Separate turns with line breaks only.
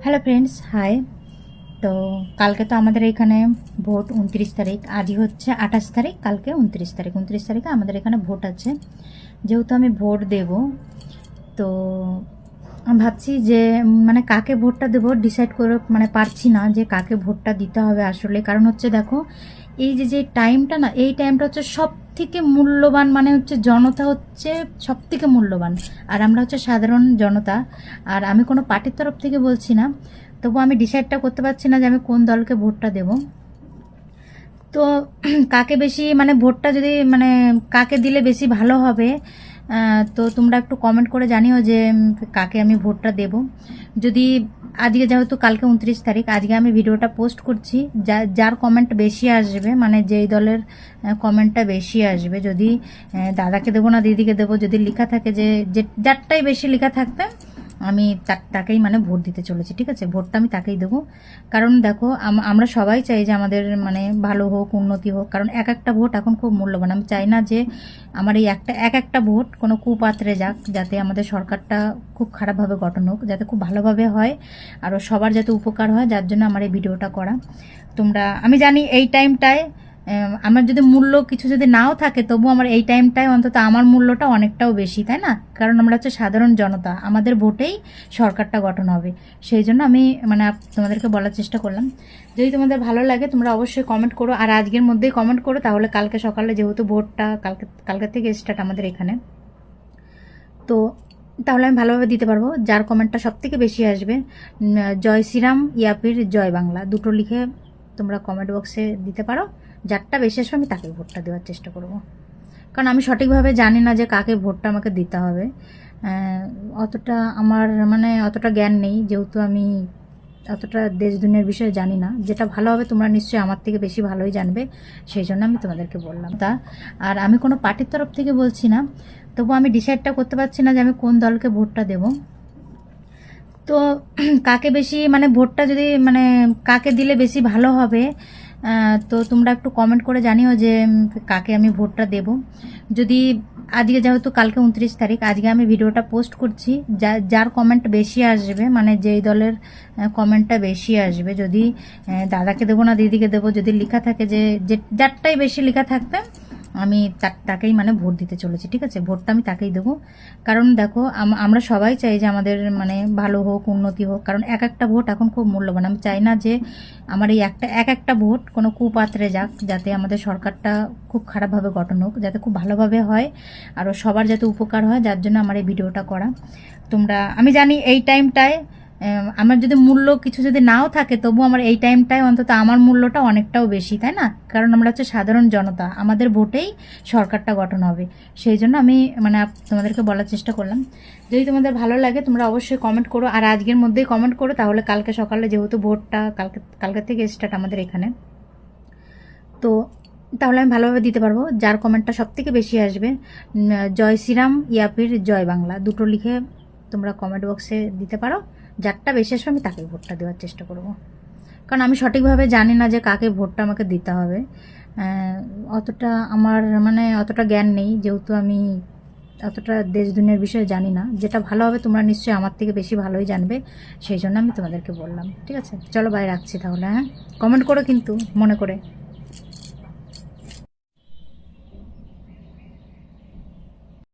Hello friends, high. তো কালকে তো আমাদের এখানে ভোট 29 তারিখ, আজই হচ্ছে 28 তারিখ, কালকে 29 তারিখ। 29 তারিখে আমাদের এখানে ভোট আছে। যেহেতু আমি ভোট দেব, তো আমি ভাবছি যে মানে কাকে ভোটটা দেবো ডিসাইড করে মানে পারছি না যে কাকে ভোটটা দিতে হবে আসলে। কারণ হচ্ছে দেখো, এই যে টাইমটা না, এই টাইমটা হচ্ছে সব থেকে মূল্যবান। মানে হচ্ছে জনতা হচ্ছে সব থেকে মূল্যবান, আর আমরা হচ্ছে সাধারণ জনতা। আর আমি কোনো পার্টির তরফ থেকে বলছি না, তবু আমি ডিসাইডটা করতে পারছি না যে আমি কোন দলকে ভোটটা দেব। তো কাকে বেশি মানে ভোটটা যদি মানে কাকে দিলে বেশি ভালো হবে, তো তোমরা একটু কমেন্ট করে জানিও যে কাকে আমি ভোটটা দেব। যদি আজকে, যেহেতু কালকে 29 তারিখ, আজকে আমি ভিডিওটা পোস্ট করছি, যার কমেন্ট বেশি আসবে, মানে যেই দলের কমেন্টটা বেশি আসবে, যদি দাদাকে দেবো না দিদিকে দেবো, যদি লেখা থাকে যে যারটাই বেশি লেখা থাকবে আমি তাকেই মানে ভোট দিতে চলেছি। ঠিক আছে, ভোটটা আমি তাকেই দেবো। কারণ দেখো, আমরা সবাই চাই যে আমাদের মানে ভালো হোক, উন্নতি হোক। কারণ এক একটা ভোট এখন খুব মূল্যবান। আমি চাই না যে আমার এই একটা ভোট কোনো কুপাত্রে যাক, যাতে আমাদের সরকারটা খুব খারাপভাবে গঠন হোক, যাতে খুব ভালোভাবে হয়, আরও সবার যাতে উপকার হয়। যার জন্য আমার এই ভিডিওটা করা। আমি জানি এই টাইমটায় আমার যদি মূল্য কিছু যদি নাও থাকে, তবু আমার এই টাইমটায় অন্তত আমার মূল্যটা অনেকটাও বেশি, তাই না? কারণ আমরা হচ্ছে সাধারণ জনতা, আমাদের ভোটেই সরকারটা গঠন হবে। সেই জন্য আমি মানে তোমাদেরকে বলার চেষ্টা করলাম। যদি তোমাদের ভালো লাগে তোমরা অবশ্যই কমেন্ট করো, আর আজকের মধ্যেই কমেন্ট করো, তাহলে কালকে সকালে, যেহেতু ভোটটা কালকে থেকে স্টার্ট আমাদের এখানে, তো তাহলে আমি ভালোভাবে দিতে পারবো। যার কমেন্টটা সব থেকে বেশি আসবে, জয় শ্রীরাম ইয়াপির জয় বাংলা, দুটো লিখে তোমরা কমেন্ট বক্সে দিতে পারো। যারটা বেশি আসবে আমি তাকে ভোটটা দেওয়ার চেষ্টা করব। কারণ আমি সঠিকভাবে জানি না যে কাকে ভোটটা আমাকে দিতে হবে। অতটা আমার মানে অতটা জ্ঞান নেই, যেহেতু আমি অতটা দেশ দুনিয়ার বিষয়ে জানি না। যেটা ভালো হবে তোমরা নিশ্চয়ই আমার থেকে বেশি ভালোই জানবে, সেই জন্য আমি তোমাদেরকে বললাম তা। আর আমি কোনো পার্টির তরফ থেকে বলছি না, তবু আমি ডিসাইডটা করতে পারছি না যে আমি কোন দলকে ভোটটা দেব। তো কাকে বেশি মানে ভোটটা যদি মানে কাকে দিলে বেশি ভালো হবে, তো তোমরা একটু কমেন্ট করে জানিও যে কাকে আমি ভোটটা দেব। যদি আজকে, যেহেতু কালকে 29 তারিখ, আজকে আমি ভিডিওটা পোস্ট করছি, যার কমেন্ট বেশি আসবে, মানে যেই দলের কমেন্টটা বেশি আসবে, যদি দাদাকে দেবো না দিদিকে দেবো, যদি লেখা থাকে যে যারটাই বেশি লেখা থাকবে আমি তাকেই মানে ভোট দিতে চলেছি। ঠিক আছে, ভোটটা আমি তাকেই দেবো। কারণ দেখো, আমরা সবাই চাই যে আমাদের মানে ভালো হোক, উন্নতি হোক। কারণ এক একটা ভোট এখন খুব মূল্যবান। আমি চাই না যে আমার এই একটা ভোট কোনো কুপাত্রে যাক, যাতে আমাদের সরকারটা খুব খারাপভাবে গঠন হোক, যাতে খুব ভালোভাবে হয়, আরও সবার যাতে উপকার হয়। যার জন্য আমার এই ভিডিওটা করা। আমি জানি এই টাইমটায় আমার যদি মূল্য কিছু যদি নাও থাকে, তবু আমার এই টাইমটায় অন্তত আমার মূল্যটা অনেকটাও বেশি, তাই না? কারণ আমরা হচ্ছে সাধারণ জনতা, আমাদের ভোটেই সরকারটা গঠন হবে। সেই জন্য আমি মানে তোমাদেরকে বলার চেষ্টা করলাম। যদি তোমাদের ভালো লাগে তোমরা অবশ্যই কমেন্ট করো, আর আজকের মধ্যেই কমেন্ট করো, তাহলে কালকে সকালে, যেহেতু ভোটটা কালকে থেকে স্টার্ট আমাদের এখানে, তো তাহলে আমি ভালোভাবে দিতে পারবো। যার কমেন্টটা সব থেকে বেশি আসবে, জয় শ্রীরাম ইয়াপির জয় বাংলা, দুটো লিখে তোমরা কমেন্ট বক্সে দিতে পারো। যারটা বেশি আসবে আমি তাকে ভোটটা দেওয়ার চেষ্টা করব। কারণ আমি সঠিকভাবে জানি না যে কাকে ভোটটা আমাকে দিতে হবে। অতটা আমার মানে অতটা জ্ঞান নেই, যেহেতু আমি অতটা দেশ দুনিয়ার বিষয়ে জানি না। যেটা ভালো হবে তোমরা নিশ্চয়ই আমার থেকে বেশি ভালোই জানবে, সেই জন্য আমি তোমাদেরকে বললাম। ঠিক আছে, চলো বাই, রাখছি তাহলে। হ্যাঁ, কমেন্ট করো কিন্তু মনে করে।